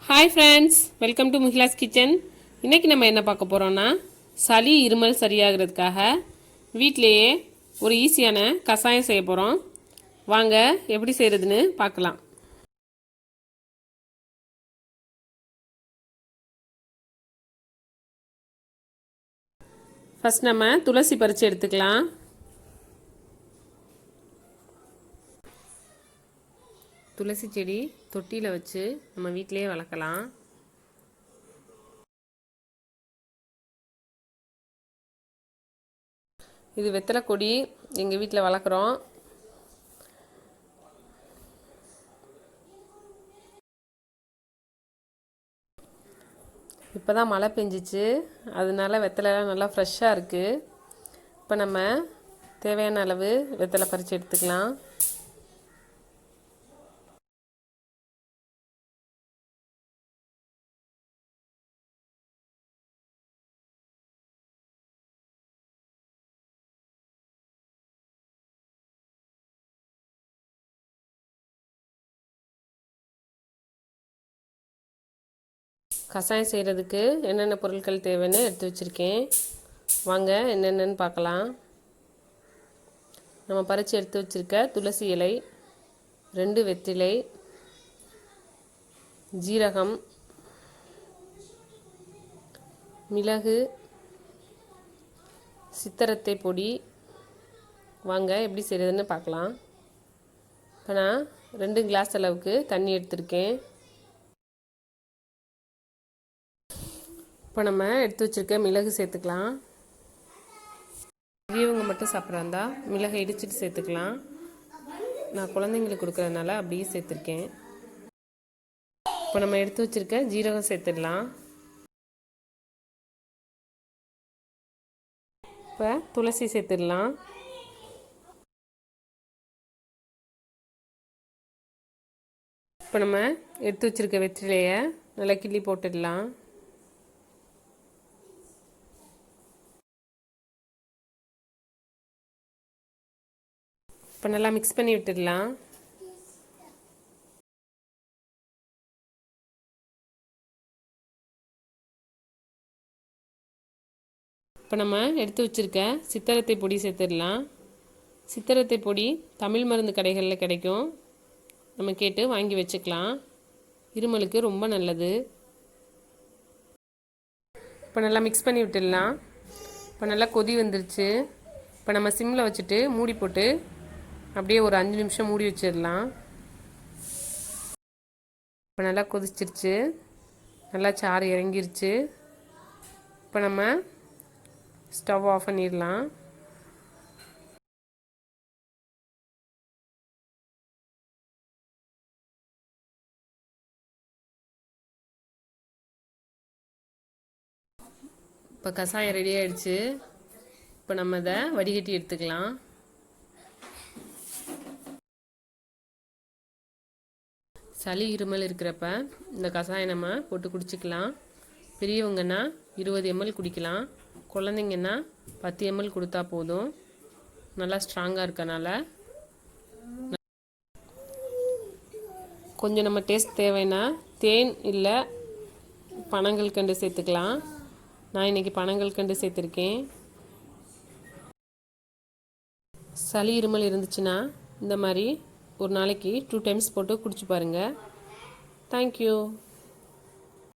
Hi friends, welcome to Muhila's kitchen. இன்றைக்கி நம்ம என்ன பார்க்க போகிறோன்னா, சளி இருமல் சரியாகிறதுக்காக வீட்டிலையே ஒரு ஈஸியான கஷாயம் செய்ய போகிறோம். வாங்க எப்படி செய்கிறதுன்னு பார்க்கலாம். ஃபஸ்ட் நம்ம துளசி பறித்து எடுத்துக்கலாம். துளசி செடி தொட்டியில் வச்சு நம்ம வீட்டிலையே வளர்க்கலாம். இது வெத்தலை கொடி எங்கள் வீட்டில் வளர்க்குறோம். இப்போ தான் மழை பெஞ்சிச்சு, அதனால வெத்தலைலாம் நல்லா ஃப்ரெஷ்ஷாக இருக்குது. இப்போ நம்ம தேவையான அளவு வெத்தலை பறித்து எடுத்துக்கலாம். கஷாயம் செய்கிறதுக்கு என்னென்ன பொருட்கள் தேவைன்னு எடுத்து வச்சுருக்கேன். வாங்க என்னென்னு பார்க்கலாம். நம்ம பறித்து எடுத்து வச்சுருக்க துளசி இலை, 2 வெற்றிலை, ஜீரகம், மிளகு, சித்தரத்தை பொடி. வாங்க எப்படி செய்கிறதுன்னு பார்க்கலாம். இப்போ நான் 2 கிளாஸ் அளவுக்கு தண்ணி எடுத்திருக்கேன். இப்போ நம்ம எடுத்து வச்சுருக்க மிளகு சேர்த்துக்கலாம். பெரியவங்க மட்டும் சாப்பிட்றாந்தா மிளகை இடிச்சிட்டு சேர்த்துக்கலாம். நான் குழந்தைங்களுக்கு கொடுக்குறதுனால அப்படியே சேர்த்துருக்கேன். இப்போ நம்ம எடுத்து வச்சுருக்க ஜீரகம் சேர்த்துடலாம். இப்போ துளசி சேர்த்துடலாம். இப்போ நம்ம எடுத்து வச்சுருக்க வெற்றிலையை நல்லா கிள்ளி போட்டுடலாம். இப்போ நல்லா மிக்ஸ் பண்ணி விட்டுடலாம். இப்போ நம்ம எடுத்து வச்சுருக்க சித்தரத்தை பொடி சேர்த்துடலாம். சித்தரத்தை பொடி தமிழ் மருந்து கடைகளில் கிடைக்கும். நம்ம கேட்டு வாங்கி வச்சுக்கலாம். இருமலுக்கு ரொம்ப நல்லது. இப்போ நல்லா மிக்ஸ் பண்ணி விட்டுடலாம். இப்போ நல்லா கொதி வந்துருச்சு. இப்போ நம்ம சிம்மில் வச்சுட்டு மூடி போட்டு அப்படியே ஒரு 5 நிமிஷம் மூடி வச்சிடலாம். இப்போ நல்லா கொதிச்சிருச்சு, நல்லா சாறு இறங்கிருச்சு. இப்போ நம்ம ஸ்டவ் ஆஃப் பண்ணிடலாம். இப்போ கஷாயம் ரெடி ஆகிடுச்சு. இப்போ நம்ம இதை வடிகட்டி எடுத்துக்கலாம். சளி இருமல் இருக்கிறப்ப இந்த கஷாயம் நம்ம போட்டு குடிச்சிக்கலாம். பெரியவங்கன்னா 20 ml குடிக்கலாம். குழந்தைங்கன்னா 10 ml கொடுத்தா போதும். நல்லா ஸ்ட்ராங்காக இருக்கனால கொஞ்சம் நம்ம டேஸ்ட் தேவைன்னா தேன் இல்லை பனங்கல்கண்டு சேர்த்துக்கலாம். நான் இன்றைக்கி பனங்கல்கண்டு சேர்த்துருக்கேன். சளி இருமல் இருந்துச்சுன்னா இந்த மாதிரி ஒரு நாளைக்கு 2 டைம்ஸ் போட்டு குடிச்சு பாருங்கள். தேங்க்யூ.